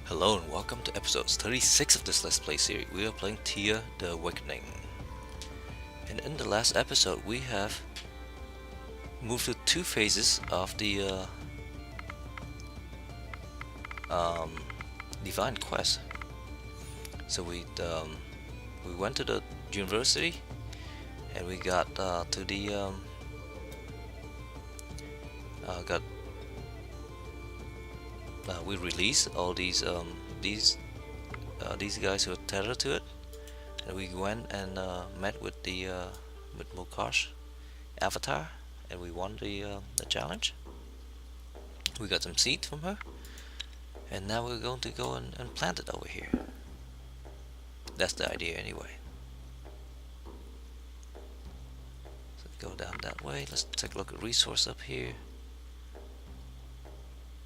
Hello and welcome to episode 36 of this Let's Play series. We are playing Thea the Awakening. And in the last episode we have moved to two phases of the um, Divine Quest. So we went to the university and we got to the got we released all these guys who are tethered to it, and we went and met with the with Mokash avatar, and we won the challenge. We got some seed from her, and now we're going to go and plant it over here. That's the idea anyway. So go down that way. Let's take a look at resource up here.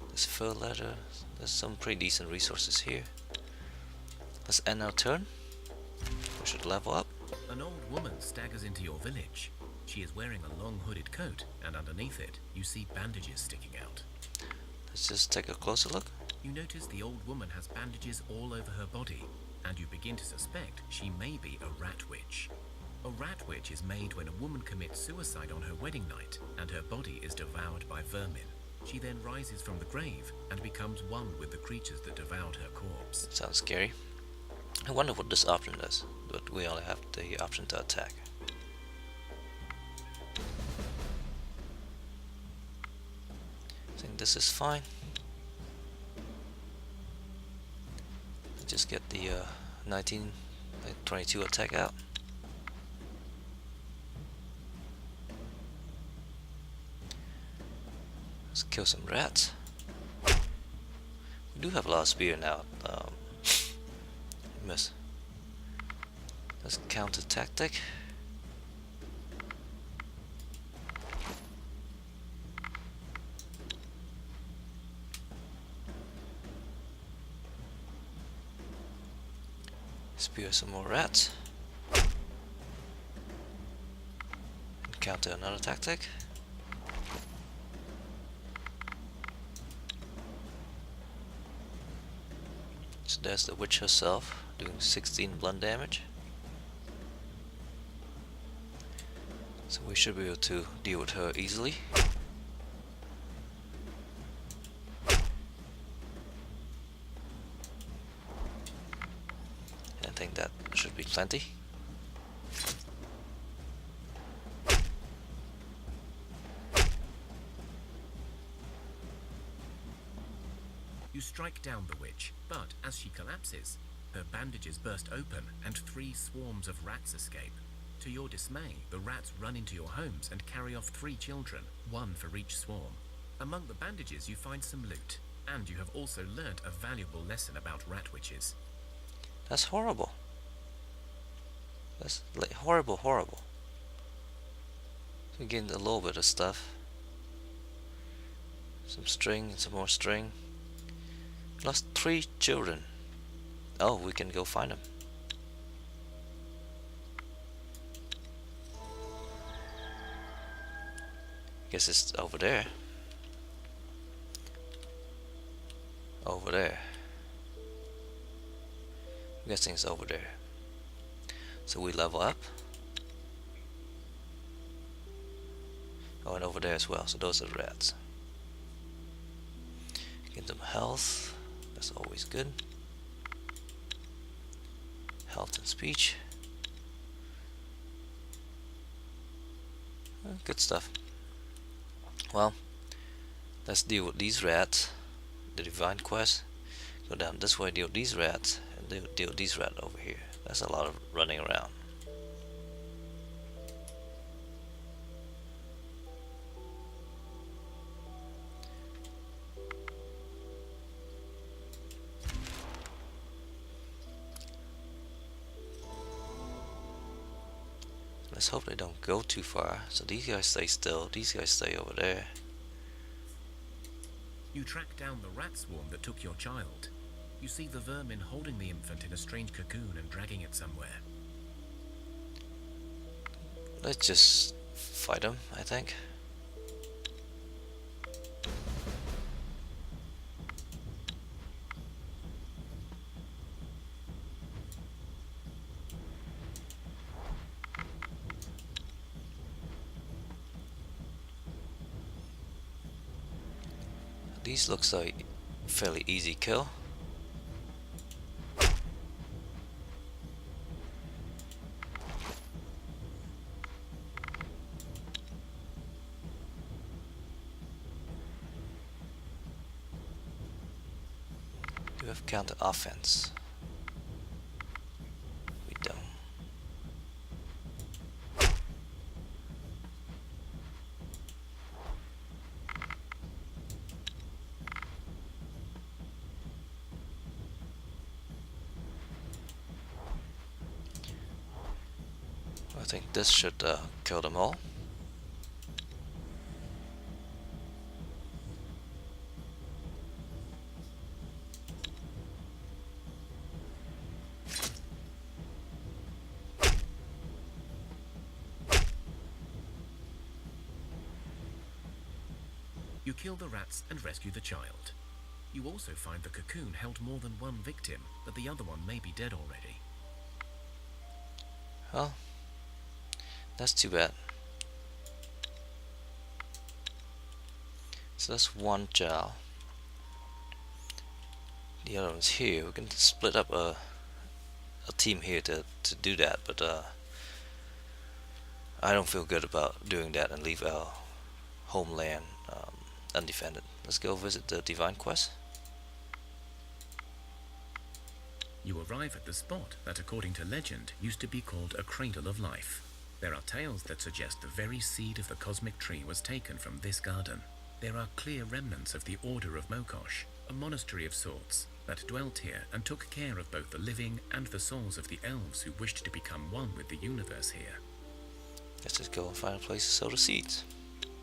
There's fur leather. There's some pretty decent resources here. Let's end our turn. We should level up. An old woman staggers into your village. She is wearing a long hooded coat, and underneath it, you see bandages sticking out. Let's just take a closer look. You notice the old woman has bandages all over her body, and you begin to suspect she may be a rat witch. A rat witch is made when a woman commits suicide on her wedding night, and her body is devoured by vermin. She then rises from the grave and becomes one with the creatures that devoured her corpse. Sounds scary. I wonder what this option does, but we only have the option to attack. I think this is fine. Just get the 22 attack out. Let's kill some rats. We do have a lot of spear now. Miss. Let's counter tactic. Spear some more rats. And counter another tactic. So there's the witch herself, doing 16 blunt damage. So we should be able to deal with her easily. I think that should be plenty. You strike down the witch, but as she collapses, her bandages burst open and 3 swarms of rats escape. To your dismay, the rats run into your homes and carry off 3 children, 1 for each swarm. Among the bandages you find some loot, and you have also learnt a valuable lesson about rat witches. That's horrible. That's like horrible. So we gained a little bit of stuff. Some string and some more string. Lost 3 children. Oh, we can go find them. Guess it's over there. Over there. I'm guessing it's over there. So we level up. Oh, and over there as well. So those are the rats. Get them health. That's always good. Health and speech. Good stuff. Well, let's deal with these rats. The Divine Quest. Go down this way, deal with these rats, and deal with these rats over here. That's a lot of running around. Let's hope they don't go too far. So these guys stay still, these guys stay over there. You track down the rat swarm that took your child. You see the vermin holding the infant in a strange cocoon and dragging it somewhere. Let's just fight them, I think. These looks like fairly easy kill. Do we have counter offense? We don't. I think this should kill them all. You kill the rats and rescue the child. You also find the cocoon held more than one victim, but the other one may be dead already. Well, that's too bad. So that's one gel. The other one's here. We can split up a team here to do that, but I don't feel good about doing that and leave our homeland undefended. Let's go visit the Divine Quest. You arrive at the spot that, according to legend, used to be called a cradle of life. There are tales that suggest the very seed of the cosmic tree was taken from this garden. There are clear remnants of the Order of Mokosh, a monastery of sorts, that dwelt here and took care of both the living and the souls of the elves who wished to become one with the universe here. Let's just go and find a place to sow the seeds.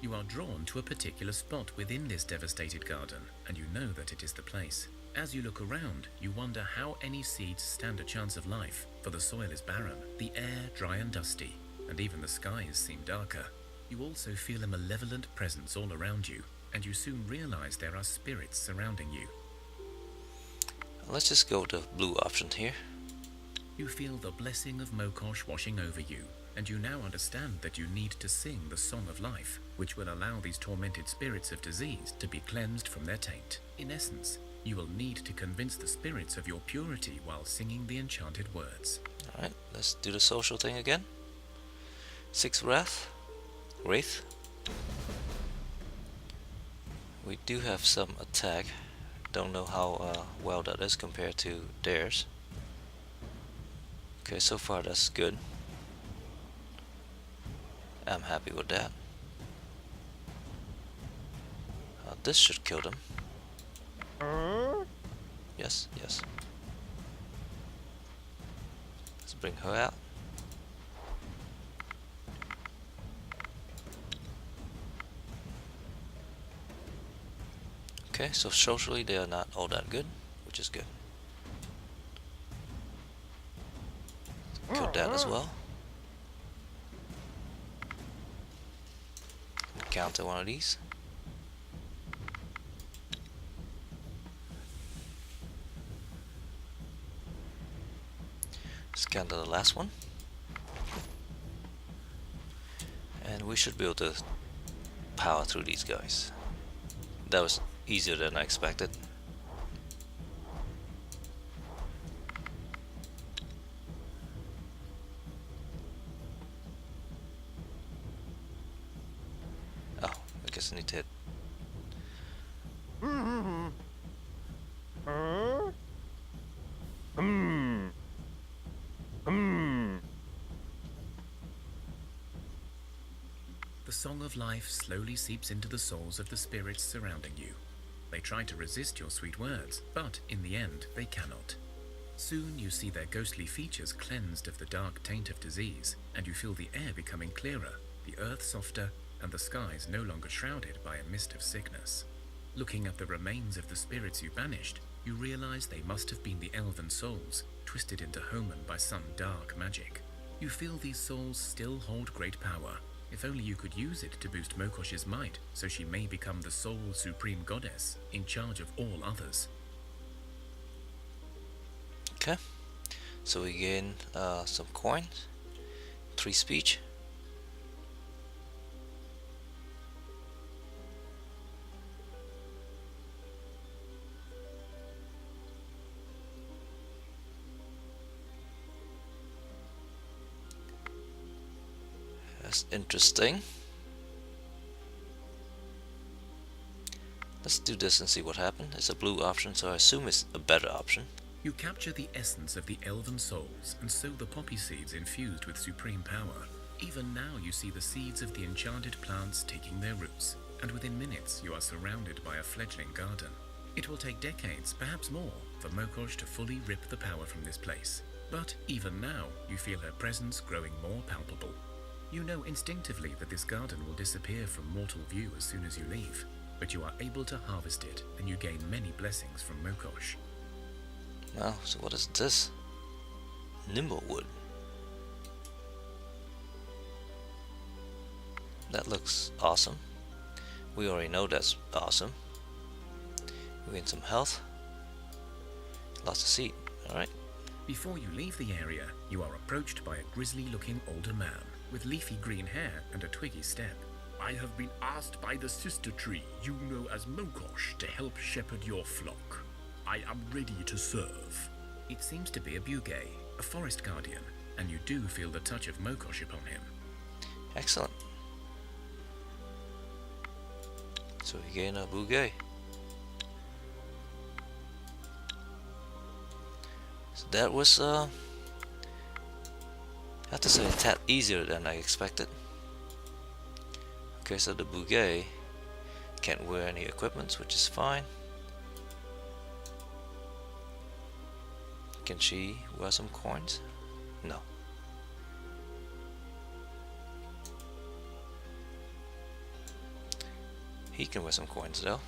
You are drawn to a particular spot within this devastated garden, and you know that it is the place. As you look around, you wonder how any seeds stand a chance of life, for the soil is barren, the air dry and dusty, and even the skies seem darker. You also feel a malevolent presence all around you, and you soon realize there are spirits surrounding you. Let's just go with the blue option here. You feel the blessing of Mokosh washing over you, and you now understand that you need to sing the Song of Life, which will allow these tormented spirits of disease to be cleansed from their taint. In essence, you will need to convince the spirits of your purity while singing the enchanted words. Alright, let's do the social thing again. 6 Wraith. We do have some attack. Don't know how well that is compared to theirs. Okay, so far that's good. I'm happy with that. This should kill them. Yes, yes. Let's bring her out. Okay, so socially they are not all that good, which is good. Kill that as well. Counter one of these. Let's counter the last one. And we should be able to power through these guys. That was easier than I expected. Oh, I guess I need to hit. The Song of Life slowly seeps into the souls of the spirits surrounding you. They try to resist your sweet words, but in the end, they cannot. Soon you see their ghostly features cleansed of the dark taint of disease, and you feel the air becoming clearer, the earth softer, and the skies no longer shrouded by a mist of sickness. Looking at the remains of the spirits you banished, you realize they must have been the elven souls, twisted into Homan by some dark magic. You feel these souls still hold great power. If only you could use it to boost Mokosh's might, so she may become the sole supreme goddess, in charge of all others. Okay, so we gain some coins, 3 speech. That's interesting. Let's do this and see what happens. It's a blue option, so I assume it's a better option. You capture the essence of the elven souls and sow the poppy seeds infused with supreme power. Even now you see the seeds of the enchanted plants taking their roots, and within minutes you are surrounded by a fledgling garden. It will take decades, perhaps more, for Mokosh to fully rip the power from this place. But even now, you feel her presence growing more palpable. You know instinctively that this garden will disappear from mortal view as soon as you leave, but you are able to harvest it, and you gain many blessings from Mokosh. Wow, so what is this? Nimblewood. That looks awesome. We already know that's awesome. We gain some health. Lots of seed. Alright. Before you leave the area, you are approached by a grisly-looking older man with leafy green hair and a twiggy step. I have been asked by the sister tree you know as Mokosh to help shepherd your flock. I am ready to serve. It seems to be a Bugay, a forest guardian, and you do feel the touch of Mokosh upon him. Excellent. So we gain a Bugay. So that was I have to say a tad easier than I expected. Okay, so the Bugay can't wear any equipment, which is fine. Can she wear some coins? No. He can wear some coins though.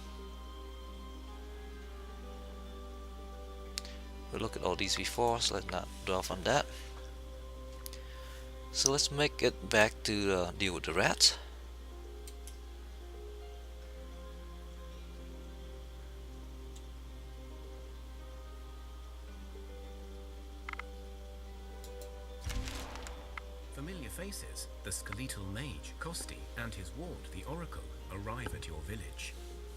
We looked at all these before, so let's not dwell on that. So let's make it back to deal with the rats. Familiar faces, the skeletal mage, Kosti, and his ward, the Oracle, arrive at your village.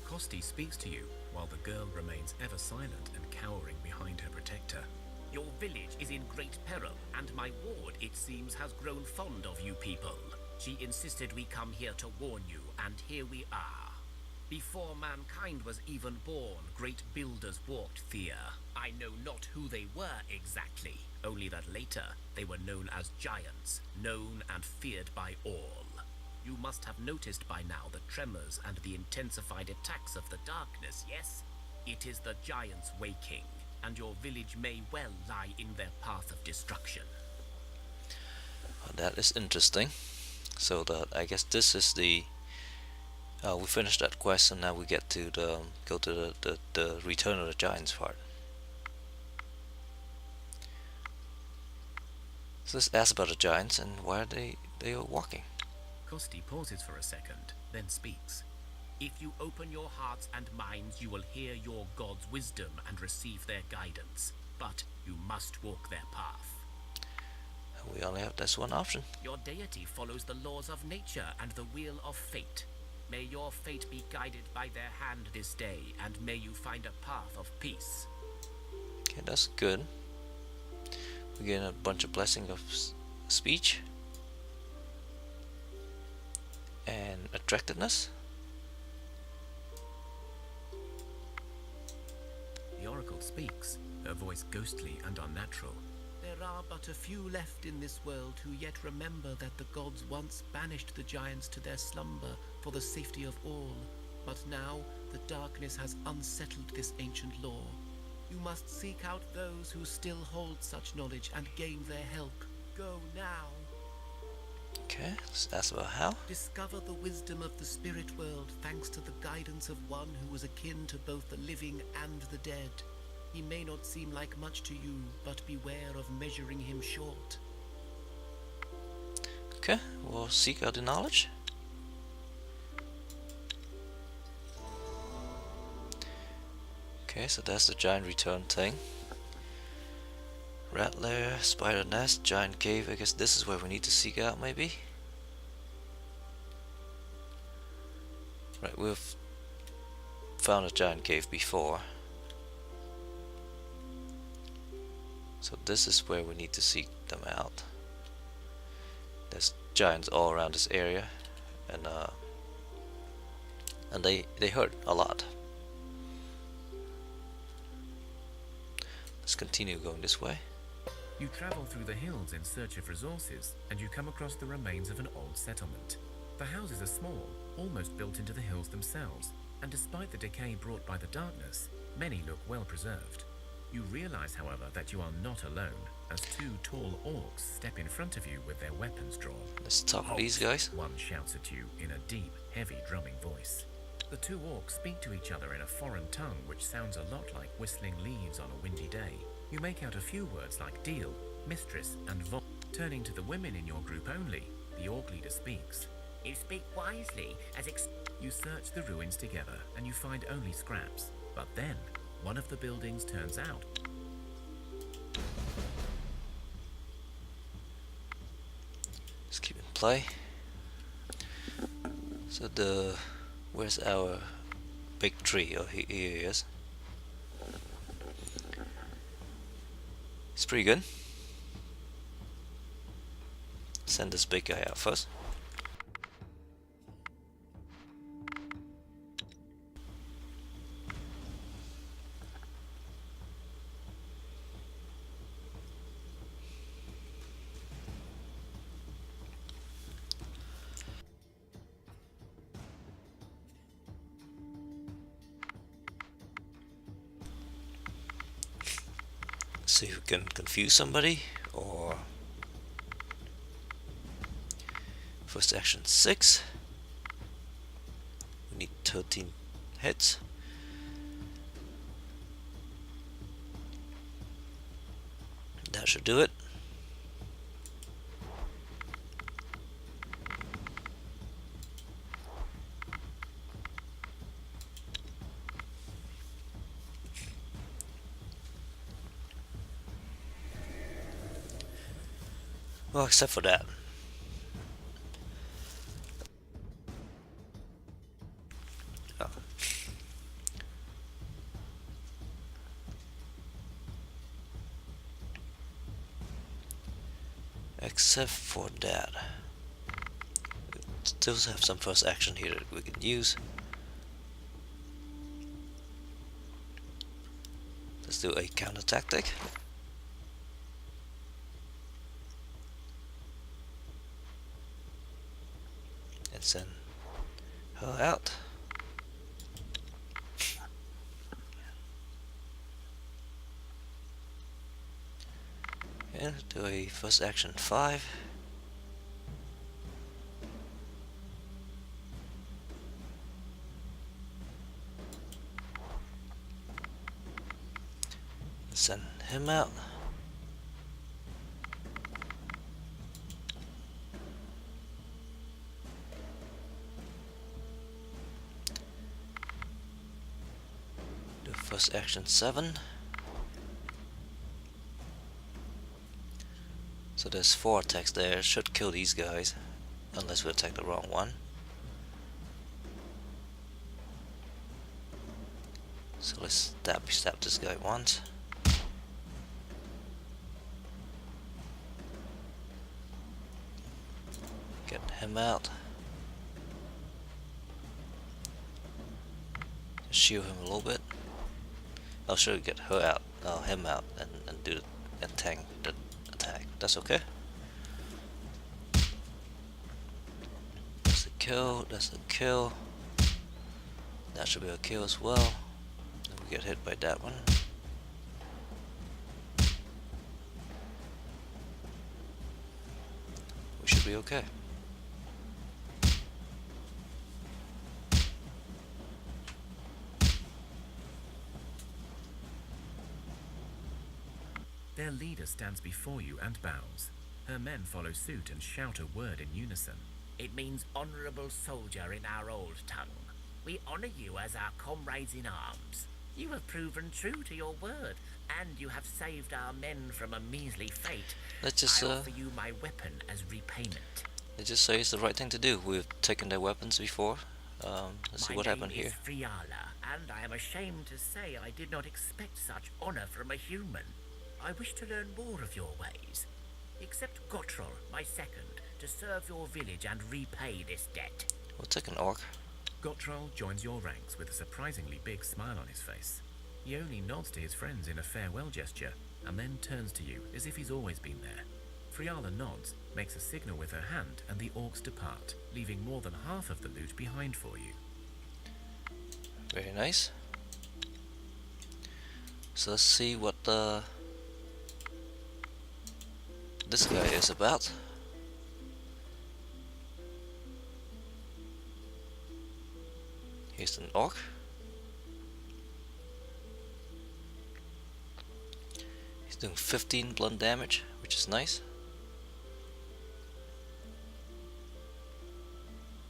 Kosti speaks to you, while the girl remains ever silent and cowering behind her protector. Your village is in great peril, and my ward, it seems, has grown fond of you people. She insisted we come here to warn you, and here we are. Before mankind was even born, great builders walked Thea. I know not who they were exactly, only that later they were known as giants, known and feared by all. You must have noticed by now the tremors and the intensified attacks of the darkness, yes? It is the giants waking, and your village may well lie in their path of destruction. That is interesting. So that I guess this is the we finished that quest, and now we get to go to the Return of the Giants part. So let's ask about the giants and why they are walking. Kosti pauses for a second, then speaks. If you open your hearts and minds, you will hear your God's wisdom and receive their guidance. But you must walk their path. We only have this one option. Your deity follows the laws of nature and the wheel of fate. May your fate be guided by their hand this day, and may you find a path of peace. Okay, that's good. We get a bunch of blessing of speech and attractiveness. The Oracle speaks, her voice ghostly and unnatural. There are but a few left in this world who yet remember that the gods once banished the giants to their slumber for the safety of all. But now the darkness has unsettled this ancient law. You must seek out those who still hold such knowledge and gain their help. Go now. Okay, let's ask about how. Discover the wisdom of the spirit world thanks to the guidance of one who was akin to both the living and the dead. He may not seem like much to you, but beware of measuring him short. Okay, we'll seek out the knowledge. Okay, so that's the giant return thing. Rat lair, spider nest, giant cave. I guess this is where we need to seek out, maybe. Right, we've found a giant cave before. So this is where we need to seek them out. There's giants all around this area, and they hurt a lot. Let's continue going this way. You travel through the hills in search of resources, and you come across the remains of an old settlement. The houses are small, almost built into the hills themselves, and despite the decay brought by the darkness, many look well preserved. You realize, however, that you are not alone, as two tall orcs step in front of you with their weapons drawn. Let's talk to these guys. One shouts at you in a deep, heavy drumming voice. The two orcs speak to each other in a foreign tongue which sounds a lot like whistling leaves on a windy day. You make out a few words like deal, mistress, and vol. Turning to the women in your group only, the orc leader speaks. You speak wisely, as You search the ruins together, and you find only scraps. But then, one of the buildings turns out. Let's keep in play. So where's our big tree? Oh, here he is. It's pretty good. Send this big guy out first. See if we can confuse somebody, or first action 6. We need 13 hits. That should do it. Well, except for that. Oh. Except for that. We still have some first action here that we can use. Let's do a counter tactic. And send her out. And do a first action 5. Send him out. Do first action 7. So there's 4 attacks there. Should kill these guys, unless we attack the wrong one. So let's stab this guy once. Get him out. Just shield him a little bit. I'll sure get her out, him out, and do and tank the attack. That's okay. That's a kill. That's a kill. That should be a kill as well. And we get hit by that one. We should be okay. Their leader stands before you and bows. Her men follow suit and shout a word in unison. It means honourable soldier in our old tongue. We honour you as our comrades in arms. You have proven true to your word, and you have saved our men from a measly fate. Let's just I offer you my weapon as repayment. let's just say it's the right thing to do. We've taken their weapons before. Let's see what happened here. My name is Friala, and I am ashamed to say I did not expect such honour from a human. I wish to learn more of your ways. Except Gottrol, my second, to serve your village and repay this debt. We'll take an orc. Gottral joins your ranks with a surprisingly big smile on his face. He only nods to his friends in a farewell gesture, and then turns to you as if he's always been there. Friala nods, makes a signal with her hand, and the orcs depart, leaving more than half of the loot behind for you. Very nice. So let's see what this guy is about. Here's an orc. He's doing 15 blunt damage, which is nice.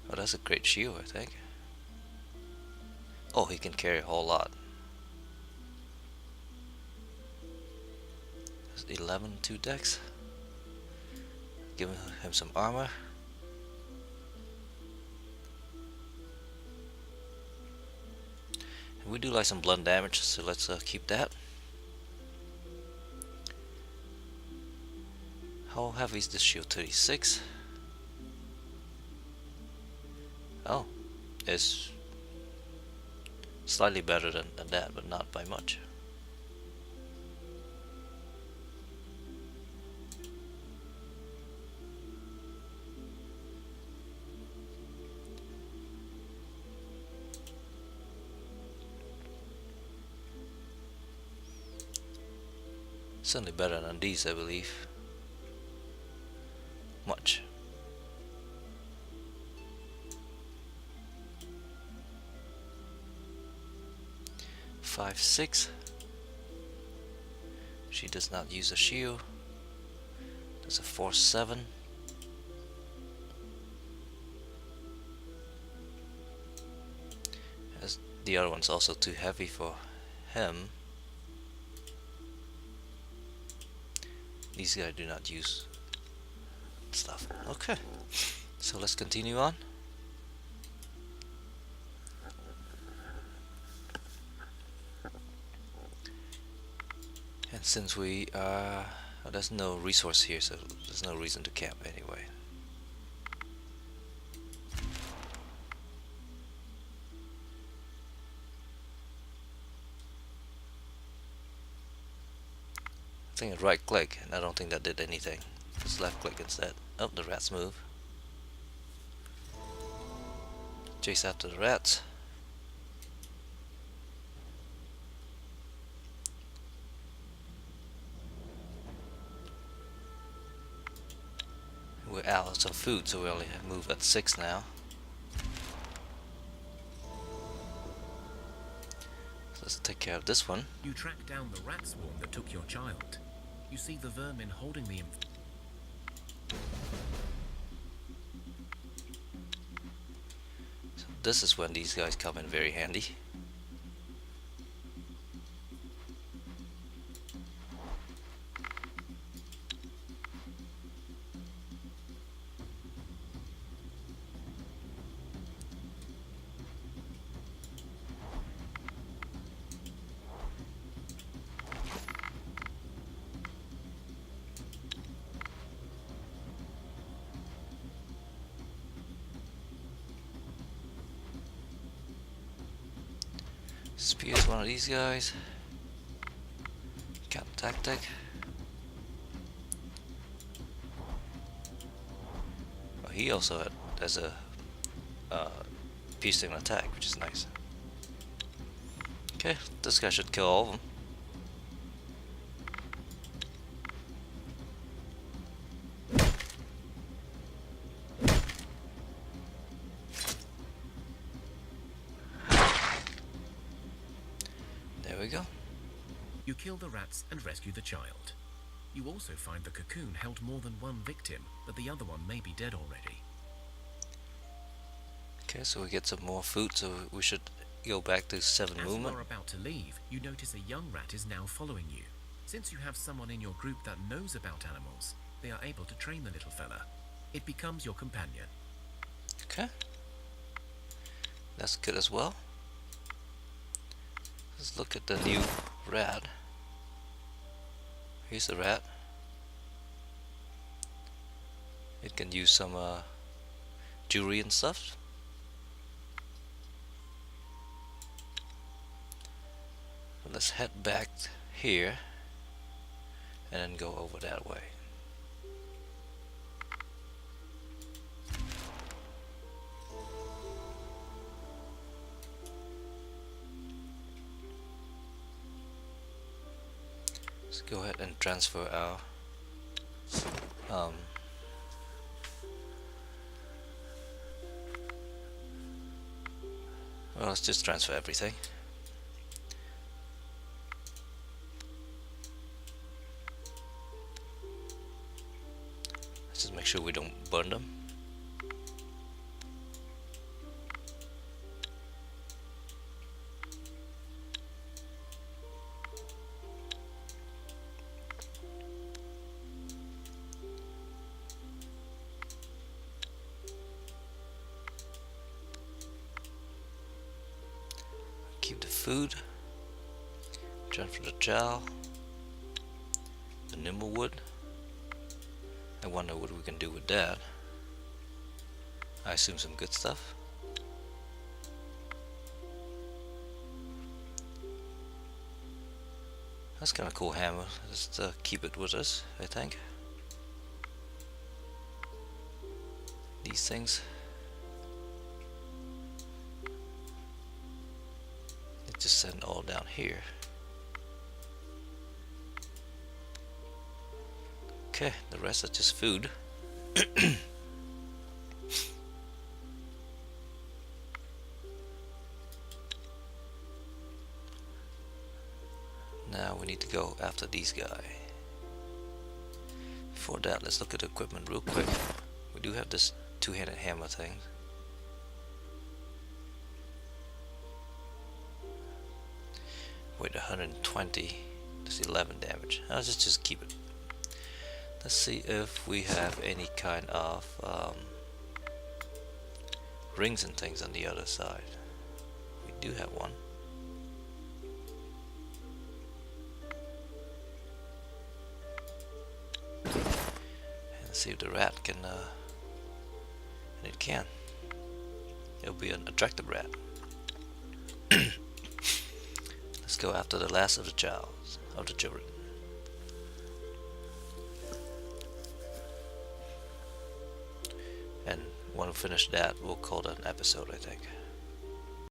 Oh, that's a great shield, I think. Oh, he can carry a whole lot. That's 11 2 decks. Giving him some armor. And we do like some blunt damage, so let's keep that. How heavy is this shield? 36. Oh, it's slightly better than that, but not by much. Certainly better than these, I believe. Much. Five, 6. She does not use a shield. That's a 4, 7. As the other one's also too heavy for him. These guys do not use stuff. Okay, so let's continue on. And since we are, there's no resource here, so there's no reason to camp anyway. I think I right click, and I don't think that did anything. Just left click instead. Oh, the rats move. Chase after the rats. We're out of food, so we only move at 6 now. So let's take care of this one. You track down the rat swarm that took your child. You see the vermin holding the So this is when these guys come in very handy. Spears one of these guys. Cat tactic. Oh, he also has a piercing attack, which is nice. Okay, this guy should kill all of them. There we go. You kill the rats and rescue the child. You also find the cocoon held more than one victim, but the other one may be dead already. Okay, so we get some more food, so we should go back to 7 As movement. you are about to leave, you notice a young rat is now following you. Since you have someone in your group that knows about animals, they are able to train the little fella. It becomes your companion. Okay. That's good as well. Let's look at the new rat. Here's the rat. It can use some jewelry and stuff. Let's head back here and then go over that way. Let's go ahead and transfer our well, let's just transfer everything. Let's just make sure we don't burn them. Keep the food, transfer the gel, the nimble wood. I wonder what we can do with that. I assume some good stuff. That's kind of cool hammer. Just keep it with us, I think. These things. Just send it all down here. Okay, the rest is just food. Now we need to go after these guys. Before that, let's look at the equipment real quick. We do have this two-handed hammer thing. Wait, 120. That's 11 damage. Let's just keep it. Let's see if we have any kind of rings and things on the other side. We do have one. And let's see if the rat can. And it can. It'll be an attractive rat. Let's go after the last of the children. And when we finish that, we'll call that an episode, I think.